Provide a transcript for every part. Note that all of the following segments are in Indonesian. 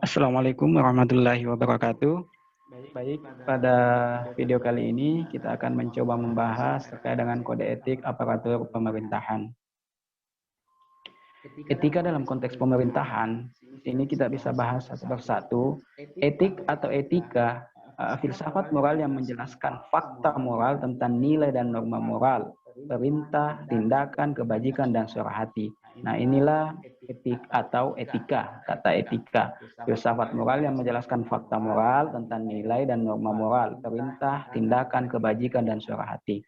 Assalamualaikum warahmatullahi wabarakatuh. Baik, pada video kali ini kita akan mencoba membahas terkait dengan kode etik aparatur pemerintahan. Etika dalam konteks pemerintahan, ini kita bisa bahas satu persatu. Etik atau etika, filsafat moral yang menjelaskan fakta moral tentang nilai dan norma moral, perintah, tindakan, kebajikan, dan suara hati. Nah, inilah etik atau etika, kata etika. Filsafat moral yang menjelaskan fakta moral tentang nilai dan norma moral, perintah, tindakan, kebajikan, dan suara hati.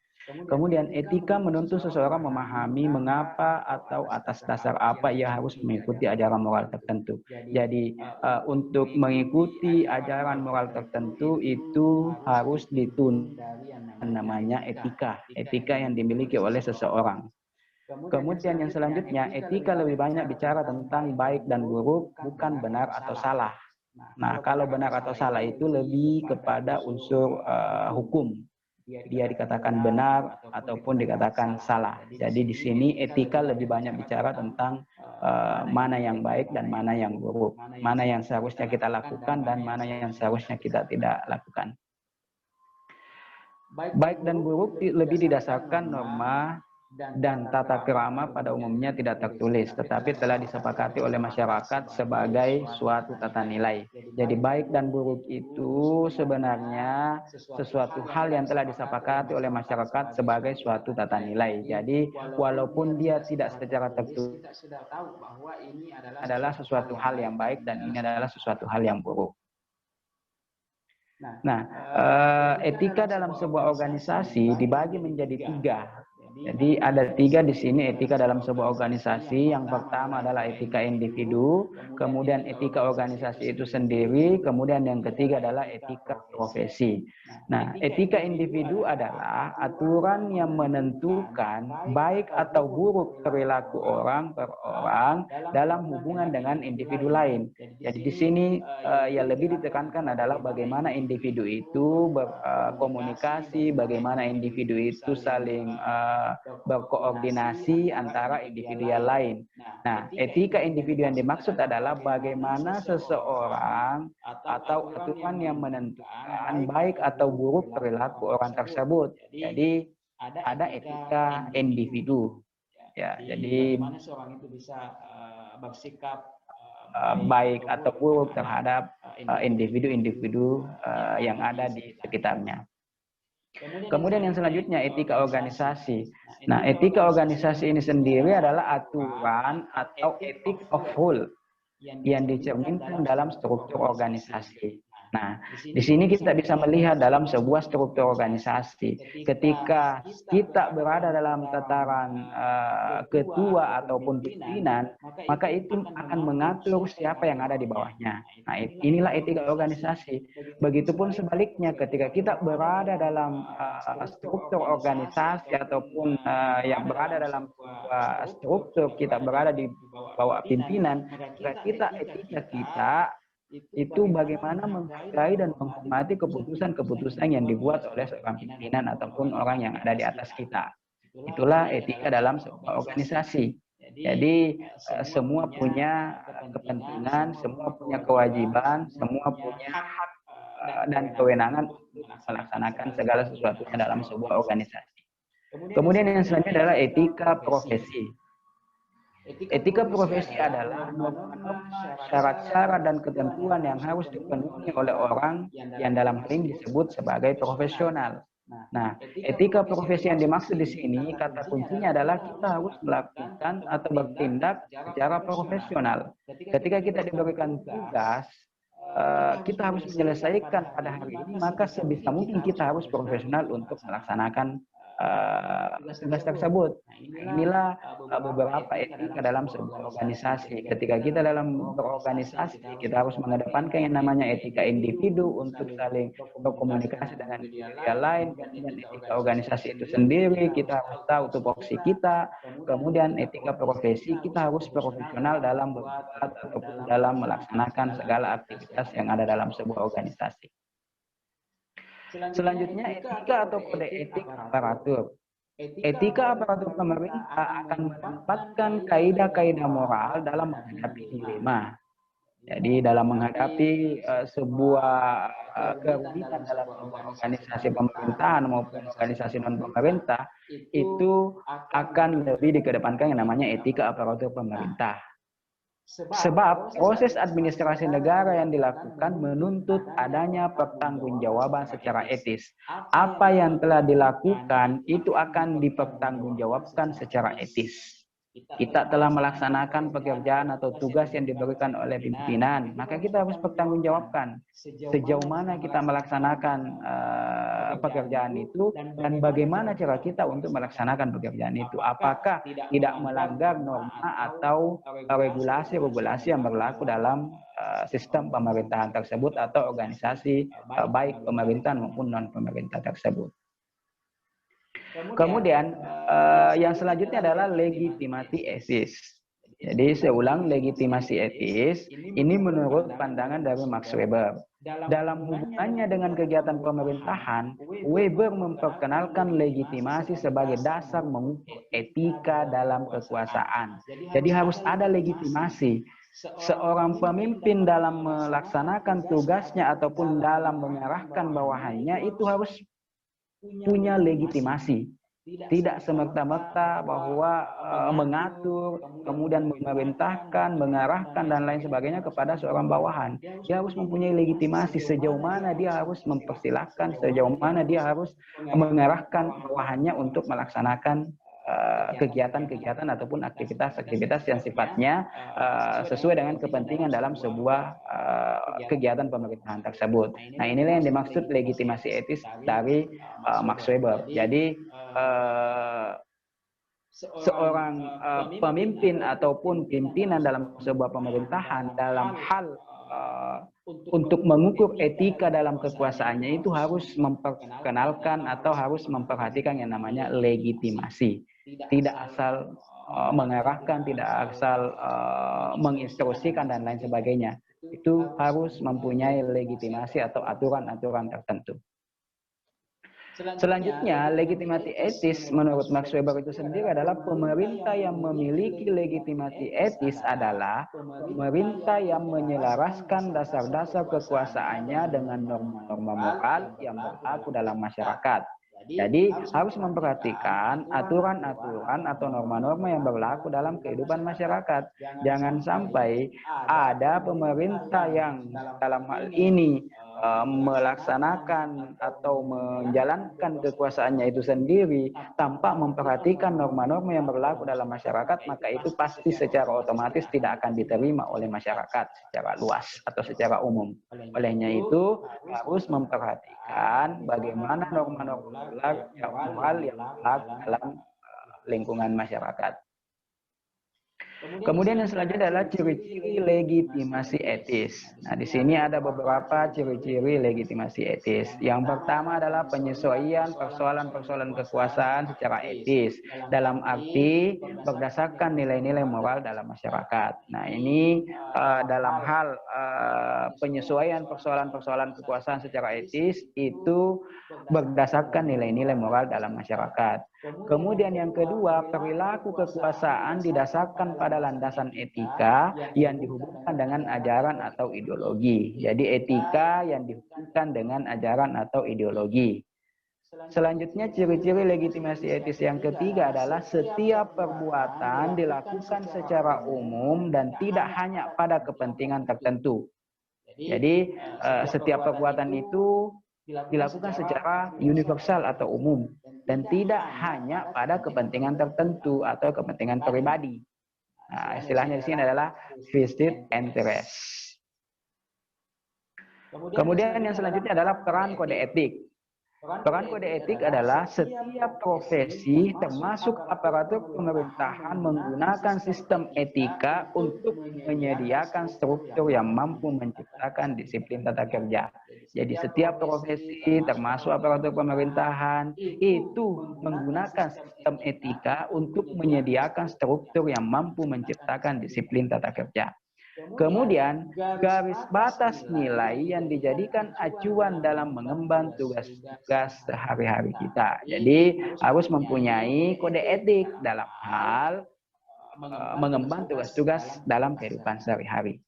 Kemudian etika menuntut seseorang memahami mengapa atau atas dasar apa ia harus mengikuti ajaran moral tertentu. Jadi untuk mengikuti ajaran moral tertentu itu harus dituntut namanya etika, etika yang dimiliki oleh seseorang. Kemudian yang selanjutnya, etika lebih banyak bicara tentang baik dan buruk, bukan benar atau salah. Nah, kalau benar atau salah itu lebih kepada unsur hukum. Dia dikatakan benar ataupun dikatakan salah. Jadi di sini etika lebih banyak bicara tentang mana yang baik dan mana yang buruk, mana yang seharusnya kita lakukan dan mana yang seharusnya kita tidak lakukan. Baik dan buruk lebih didasarkan norma dan tata krama pada umumnya tidak tertulis, tetapi telah disepakati oleh masyarakat sebagai suatu tata nilai. Jadi baik dan buruk itu sebenarnya sesuatu hal yang telah disepakati oleh masyarakat sebagai suatu tata nilai. Jadi walaupun dia tidak secara tertulis, kita sudah tahu bahwa ini adalah sesuatu hal yang baik dan ini adalah sesuatu hal yang buruk. Nah, etika dalam sebuah organisasi dibagi menjadi tiga. Jadi ada tiga di sini etika dalam sebuah organisasi. Yang pertama adalah etika individu, kemudian etika organisasi itu sendiri, kemudian yang ketiga adalah etika profesi. Nah, etika individu adalah aturan yang menentukan baik atau buruk perilaku orang per orang dalam hubungan dengan individu lain. Jadi di sini yang lebih ditekankan adalah bagaimana individu itu berkomunikasi, bagaimana individu itu saling berkoordinasi antara individu yang lain. Nah, etika individu yang dimaksud adalah bagaimana seseorang atau aturan yang menentukan baik atau buruk perilaku orang tersebut. Jadi ada etika individu. Ya, jadi bagaimana seorang itu bisa bersikap baik atau buruk terhadap individu-individu yang ada di sekitarnya. Kemudian yang selanjutnya etika organisasi. Nah, etika organisasi ini sendiri adalah aturan atau ethic of rule yang dicerminkan dalam struktur organisasi. Nah, di sini kita bisa melihat dalam sebuah struktur organisasi, ketika kita berada dalam tataran ketua ataupun pimpinan, maka itu akan mengatur siapa yang ada di bawahnya. Nah, inilah etika organisasi. Begitupun sebaliknya, ketika kita berada dalam struktur organisasi ataupun yang berada dalam sebuah struktur, kita berada di bawah pimpinan, maka etika kita itu bagaimana menghargai dan menghormati keputusan-keputusan yang dibuat oleh seorang pimpinan ataupun orang yang ada di atas kita. Itulah etika dalam sebuah organisasi. Jadi semua punya kepentingan, semua punya kewajiban, semua punya hak dan kewenangan untuk melaksanakan segala sesuatunya dalam sebuah organisasi. Kemudian yang selanjutnya adalah etika profesi. Etika profesi adalah norma-norma, syarat-syarat, dan ketentuan yang harus dipenuhi oleh orang yang dalam hal ini disebut sebagai profesional. Nah, etika profesi yang dimaksud di sini, kata kuncinya adalah kita harus melakukan atau bertindak secara profesional. Ketika kita diberikan tugas, kita harus menyelesaikan pada hari ini, maka sebisa mungkin kita harus profesional untuk melaksanakan tugas tersebut. Inilah beberapa etika dalam sebuah organisasi. Ketika kita dalam berorganisasi, kita harus mengedepankan yang namanya etika individu untuk saling berkomunikasi dengan individu yang lain. Kemudian etika organisasi itu sendiri, kita harus tahu tupoksi kita. Kemudian etika profesi, kita harus profesional dalam berbuat ataupun dalam melaksanakan segala aktivitas yang ada dalam sebuah organisasi. Selanjutnya, etika atau kode etik aparatur. Etika aparatur pemerintah akan menempatkan kaidah-kaidah moral dalam menghadapi dilema. Jadi dalam menghadapi sebuah kerumitan dalam organisasi pemerintahan maupun organisasi non-pemerintah, itu akan lebih dikedepankan yang namanya etika aparatur pemerintah. Sebab proses administrasi negara yang dilakukan menuntut adanya pertanggungjawaban secara etis. Apa yang telah dilakukan itu akan dipertanggungjawabkan secara etis. Kita telah melaksanakan pekerjaan atau tugas yang diberikan oleh pimpinan, maka kita harus pertanggungjawabkan sejauh mana kita melaksanakan pekerjaan itu dan bagaimana cara kita untuk melaksanakan pekerjaan itu. Apakah tidak melanggar norma atau regulasi-regulasi yang berlaku dalam sistem pemerintahan tersebut atau organisasi baik pemerintahan maupun non-pemerintah tersebut. Kemudian yang selanjutnya adalah legitimasi etis. Jadi saya ulang, legitimasi etis ini menurut pandangan dari Max Weber. Dalam hubungannya dengan kegiatan pemerintahan, Weber memperkenalkan legitimasi sebagai dasar mengukur etika dalam kekuasaan. Jadi harus ada legitimasi. Seorang pemimpin dalam melaksanakan tugasnya ataupun dalam mengarahkan bawahannya itu harus punya legitimasi. Tidak semerta-merta bahwa mengatur, kemudian memerintahkan, mengarahkan, dan lain sebagainya kepada seorang bawahan. Dia harus mempunyai legitimasi sejauh mana dia harus mempersilahkan, sejauh mana dia harus mengarahkan bawahannya untuk melaksanakan kegiatan-kegiatan ataupun aktivitas-aktivitas yang sifatnya sesuai dengan kepentingan dalam sebuah kegiatan pemerintahan tersebut. Nah, inilah yang dimaksud legitimasi etis dari Max Weber. Jadi seorang pemimpin ataupun pimpinan dalam sebuah pemerintahan dalam hal untuk mengukur etika dalam kekuasaannya itu harus memperkenalkan atau harus memperhatikan yang namanya legitimasi. Tidak asal mengarahkan, tidak asal menginstruksikan dan lain sebagainya. Itu harus mempunyai legitimasi atau aturan-aturan tertentu. Selanjutnya, legitimasi etis menurut Max Weber itu sendiri adalah pemerintah yang memiliki legitimasi etis adalah pemerintah yang menyelaraskan dasar-dasar kekuasaannya dengan norma-norma moral yang berlaku dalam masyarakat. Jadi harus memperhatikan aturan-aturan atau norma-norma yang berlaku dalam kehidupan masyarakat. Jangan sampai ada pemerintah yang dalam hal ini melaksanakan atau menjalankan kekuasaannya itu sendiri tanpa memperhatikan norma-norma yang berlaku dalam masyarakat, maka itu pasti secara otomatis tidak akan diterima oleh masyarakat secara luas atau secara umum. Olehnya itu harus memperhatikan bagaimana norma-norma yang moral yang berlaku dalam lingkungan masyarakat. Kemudian yang selanjutnya adalah ciri-ciri legitimasi etis. Nah, di sini ada beberapa ciri-ciri legitimasi etis. Yang pertama adalah penyesuaian persoalan-persoalan kekuasaan secara etis, dalam arti berdasarkan nilai-nilai moral dalam masyarakat. Nah, ini dalam hal penyesuaian persoalan-persoalan kekuasaan secara etis itu berdasarkan nilai-nilai moral dalam masyarakat. Kemudian yang kedua, perilaku kekuasaan didasarkan pada landasan etika yang dihubungkan dengan ajaran atau ideologi. Jadi etika yang dihubungkan dengan ajaran atau ideologi. Selanjutnya, ciri-ciri legitimasi etis yang ketiga adalah setiap perbuatan dilakukan secara umum dan tidak hanya pada kepentingan tertentu. Jadi setiap perbuatan itu dilakukan secara universal atau umum dan tidak hanya pada kepentingan tertentu atau kepentingan pribadi. Nah, istilahnya di sini adalah vested interest. Kemudian yang selanjutnya adalah peran kode etik. Peran kode etik adalah setiap profesi termasuk aparatur pemerintahan menggunakan sistem etika untuk menyediakan struktur yang mampu menciptakan disiplin tata kerja. Jadi setiap profesi termasuk aparatur pemerintahan itu menggunakan sistem etika untuk menyediakan struktur yang mampu menciptakan disiplin tata kerja. Kemudian, garis batas nilai yang dijadikan acuan dalam mengemban tugas-tugas sehari-hari kita. Jadi, harus mempunyai kode etik dalam hal mengemban tugas-tugas dalam kehidupan sehari-hari.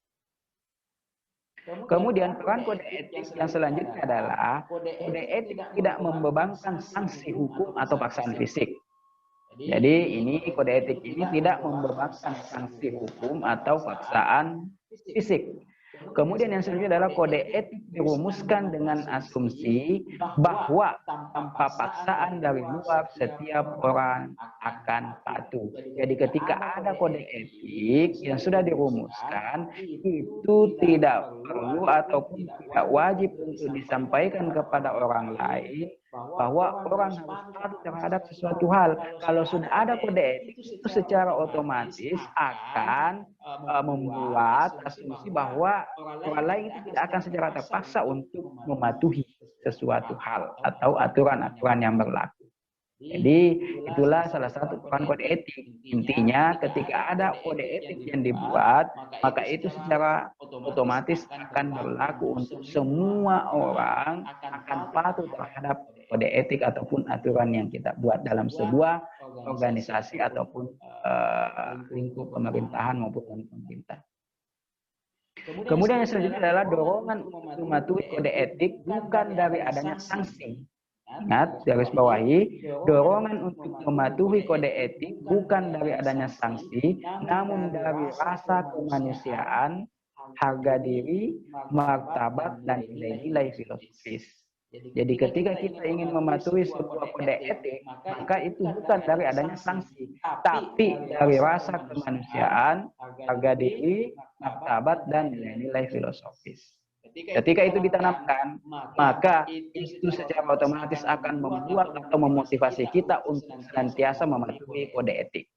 Kemudian peran kode etik yang selanjutnya adalah kode etik tidak membebankan sanksi hukum atau paksaan fisik. Jadi ini kode etik ini tidak membebankan sanksi hukum atau paksaan fisik. Kemudian yang selanjutnya adalah kode etik dirumuskan dengan asumsi bahwa tanpa paksaan dari luar setiap orang akan patuh. Jadi ketika ada kode etik yang sudah dirumuskan, itu tidak perlu ataupun tidak wajib untuk disampaikan kepada orang lain bahwa orang harus patuh terhadap sesuatu hal. Kalau sudah ada kode etik, itu secara otomatis akan membuat asumsi bahwa orang lain itu tidak akan secara terpaksa untuk mematuhi sesuatu hal atau aturan-aturan yang berlaku. Jadi itulah salah satu peran kode etik. Intinya ketika ada kode etik yang dibuat, maka itu secara otomatis akan berlaku untuk semua orang akan patuh terhadap kode etik ataupun aturan yang kita buat dalam sebuah organisasi ataupun lingkup pemerintahan maupun pemerintah. Kemudian yang selanjutnya adalah dorongan untuk mematuhi kode etik bukan dari adanya sanksi. Ingat, garis bawahi, dorongan untuk mematuhi kode etik bukan dari adanya sanksi, namun dari rasa kemanusiaan, harga diri, martabat, dan nilai-nilai filosofis. Jadi ketika kita ingin mematuhi sebuah kode etik, maka itu bukan dari adanya sanksi, tapi dari rasa kemanusiaan, harga diri, martabat, dan nilai-nilai filosofis. Ketika itu ditanamkan, maka itu secara otomatis akan membuat atau memotivasi kita untuk senantiasa mematuhi kode etik.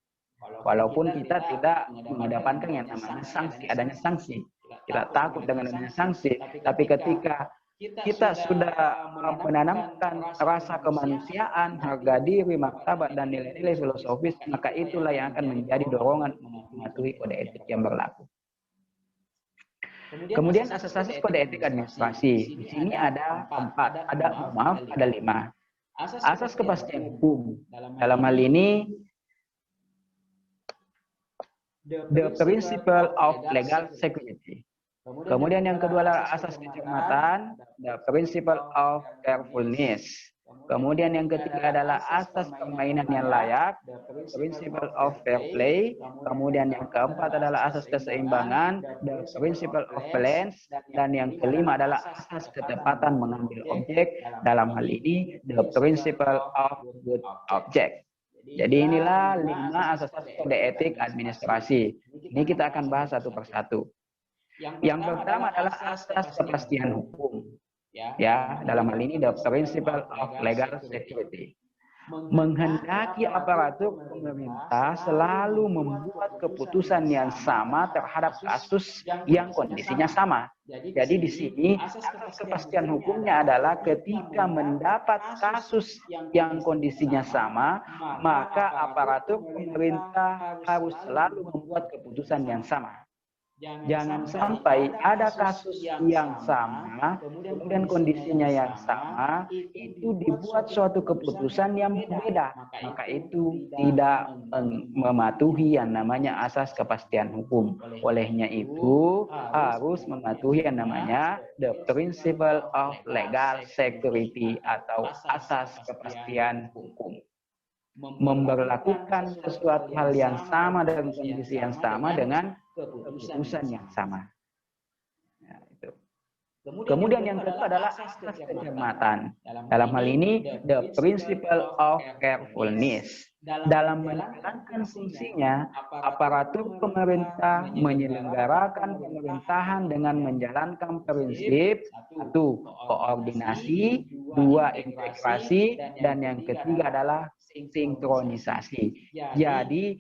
Walaupun kita tidak mengedepankan yang namanya sanksi, adanya sanksi. Kita takut dengan adanya sanksi, tapi ketika kita sudah menanamkan rasa kemanusiaan, harga diri, martabat, dan nilai-nilai filosofis, maka itulah yang akan menjadi dorongan mematuhi kode etik yang berlaku. Kemudian asas-asas kode etik administrasi. Di sini ada 4, ada 5. Asas kepastian hukum. Dalam hal ini, the principle of legal security. Kemudian yang kedua adalah asas kecermatan, the principle of carefulness. Kemudian yang ketiga adalah asas permainan yang layak, principle of fair play. Kemudian yang keempat adalah asas keseimbangan, the principle of balance. Dan yang kelima adalah asas ketepatan mengambil objek. Dalam hal ini, the principle of good object. Jadi inilah 5 asas kode etik administrasi. Ini kita akan bahas satu persatu. Yang pertama adalah asas kepastian hukum. Ya, dalam hal ini the principle of legal security. Menghendaki aparatur pemerintah selalu membuat keputusan yang sama terhadap kasus yang kondisinya sama. Jadi di sini asas kepastian hukumnya adalah ketika mendapat kasus yang kondisinya sama, maka aparatur pemerintah harus selalu membuat keputusan yang sama. Jangan sampai ada kasus yang sama, kemudian kondisinya yang sama, itu dibuat suatu keputusan yang berbeda. Maka itu tidak mematuhi yang namanya asas kepastian hukum. Olehnya itu harus mematuhi yang namanya the principle of legal security atau asas kepastian hukum. Memberlakukan sesuatu hal yang sama dan kondisi yang sama dengan keputusan yang sama. Ya, itu. Kemudian yang kedua adalah asas kecermatan. Dalam hal ini, the principle of carefulness. Dalam menjalankan fungsinya, aparatur pemerintah menyelenggarakan pemerintahan dengan menjalankan prinsip 1. Koordinasi, 2. integrasi, dan yang ketiga adalah sinkronisasi. Jadi,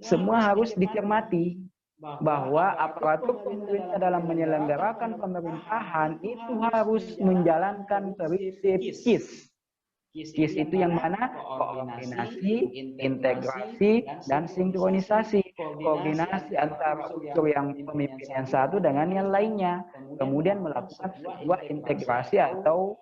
semua harus dicermati bahwa aparatur pemerintah dalam menyelenggarakan pemerintahan itu harus menjalankan prinsip KIS. KIS itu yang mana? Koordinasi, integrasi, dan sinkronisasi. Koordinasi antara unsur yang pemimpin yang satu dengan yang lainnya. Kemudian melakukan sebuah integrasi atau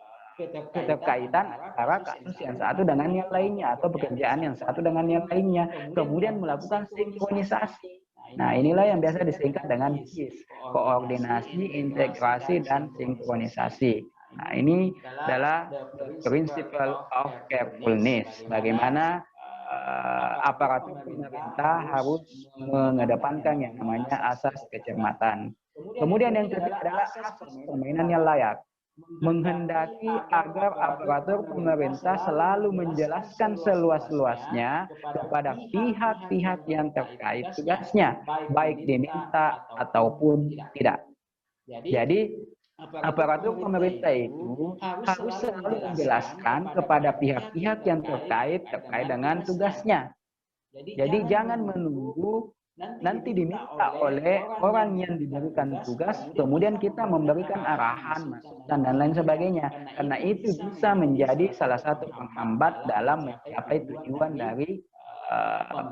keterkaitan antara kasus yang satu dengan yang lainnya atau pekerjaan yang satu dengan yang lainnya. Kemudian melakukan sinkronisasi. Nah, inilah yang biasa disingkat dengan KIS, koordinasi, integrasi, dan sinkronisasi. Nah, ini adalah the principle of carefulness. Bagaimana aparatur pemerintah harus mengedepankan yang namanya asas kecermatan. Kemudian yang ketiga adalah asas permainan yang layak. Menghendaki agar aparatur pemerintah selalu menjelaskan seluas-luasnya kepada pihak-pihak yang terkait tugasnya, baik diminta ataupun tidak. Jadi, aparatur pemerintah itu harus selalu menjelaskan kepada pihak-pihak yang terkait dengan tugasnya. Jadi jangan menunggu nanti diminta oleh orang yang diberikan tugas, kemudian kita memberikan arahan, masukan, dan lain sebagainya. Karena itu bisa menjadi salah satu penghambat dalam mencapai tujuan dari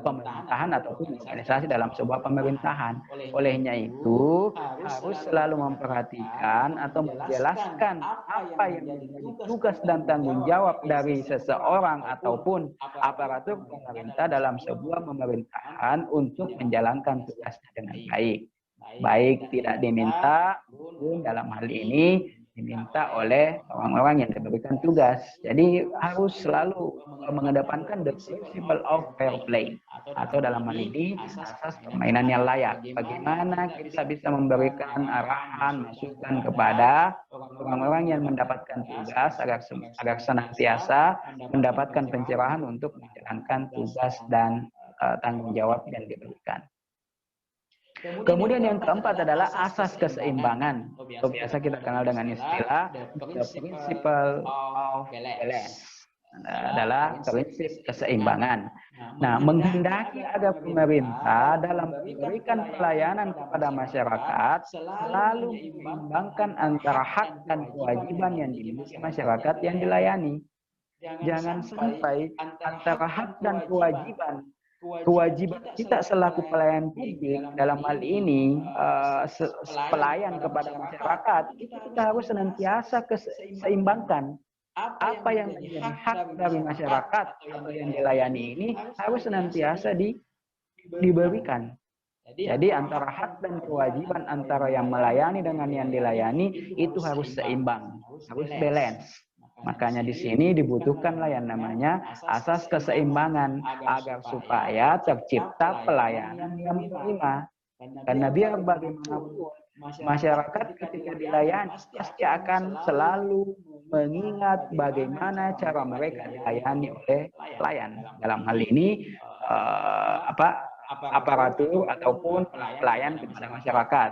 pemerintahan ataupun organisasi dalam sebuah pemerintahan. Olehnya itu harus selalu memperhatikan atau menjelaskan apa yang menjadi tugas dan tanggung jawab dari seseorang ataupun aparatur pemerintah dalam sebuah pemerintahan untuk menjalankan tugasnya dengan baik. Baik tidak diminta maupun dalam hal ini diminta oleh orang-orang yang diberikan tugas. Jadi harus selalu mengedepankan the principle of fair play, atau dalam hal ini asas permainan yang layak. Bagaimana kita bisa memberikan arahan, masukan kepada orang-orang yang mendapatkan tugas agar senantiasa mendapatkan pencerahan untuk menjalankan tugas dan tanggung jawab yang diberikan. Kemudian yang keempat adalah asas keseimbangan. Atau biasa kita kenal dengan istilah the principle of balance. Adalah prinsip keseimbangan. Nah, menghendaki agar pemerintah dalam memberikan pelayanan kepada masyarakat selalu menyeimbangkan antara hak dan kewajiban yang dimiliki masyarakat yang dilayani. Jangan sampai antara hak dan kewajiban kita selaku pelayan publik dalam hal ini pelayan kepada masyarakat, kita harus senantiasa seimbangkan apa yang menjadi hak dari masyarakat atau yang dilayani ini harus senantiasa diberikan. Jadi antara hak dan kewajiban antara yang melayani dengan yang dilayani itu harus seimbang, harus balance. Makanya di sini dibutuhkanlah yang namanya asas keseimbangan agar supaya tercipta pelayanan yang prima. Karena biar bagaimanapun masyarakat ketika dilayani pasti akan selalu mengingat bagaimana cara mereka dilayani oleh pelayan. Dalam hal ini aparatur ataupun pelayan kepada masyarakat.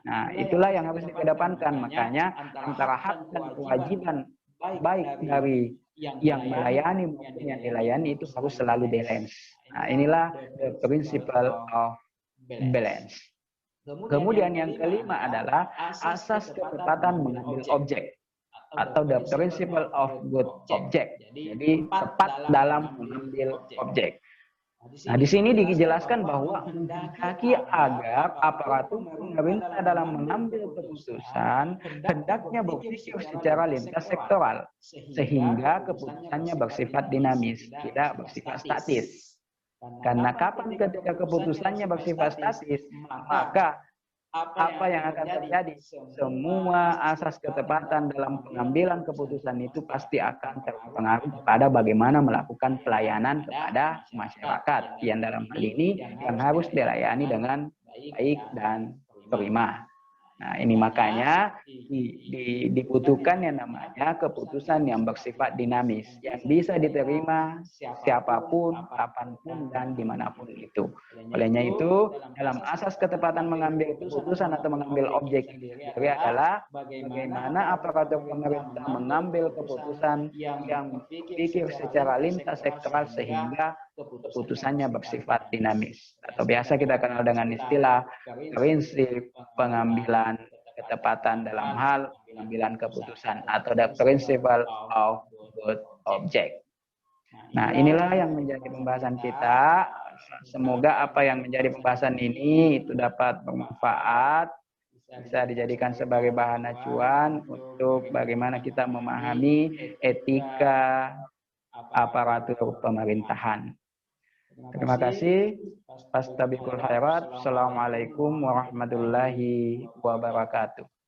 Nah, itulah yang harus dikedepankan. Makanya antara hak dan kewajiban baik dari yang melayani maupun yang dilayani itu harus selalu balance. Nah, inilah the principle of balance. Kemudian yang kelima adalah asas ketepatan mengambil objek atau the principle of good object. Jadi tepat dalam mengambil objek. Nah, di sini dijelaskan bahwa menghendaki agar aparatur pemerintah dalam mengambil keputusan hendaknya berpikir secara lintas sektoral sehingga keputusannya bersifat dinamis, tidak bersifat statis. Karena kapan ketika keputusannya bersifat statis, maka apa yang akan terjadi? Semua asas ketepatan dalam pengambilan keputusan itu pasti akan terpengaruh kepada bagaimana melakukan pelayanan kepada masyarakat yang dalam hal ini yang harus dilayani dengan baik dan prima. Nah, ini makanya dibutuhkan yang namanya keputusan yang bersifat dinamis, yang bisa diterima siapapun, kapanpun, dan dimanapun itu. Olehnya itu, dalam asas ketepatan mengambil keputusan atau mengambil objek sendiri adalah bagaimana aparatur pemerintah mengambil keputusan yang berpikir secara lintas sektoral sehingga keputusannya bersifat dinamis. Atau biasa kita kenal dengan istilah prinsip pengambilan ketepatan dalam hal pengambilan keputusan atau the principle of good object. Nah, inilah yang menjadi pembahasan kita. Semoga apa yang menjadi pembahasan ini itu dapat bermanfaat, bisa dijadikan sebagai bahan acuan untuk bagaimana kita memahami etika aparatur pemerintahan. Terima kasih. Fastabiqul khairat. Assalamualaikum warahmatullahi wabarakatuh.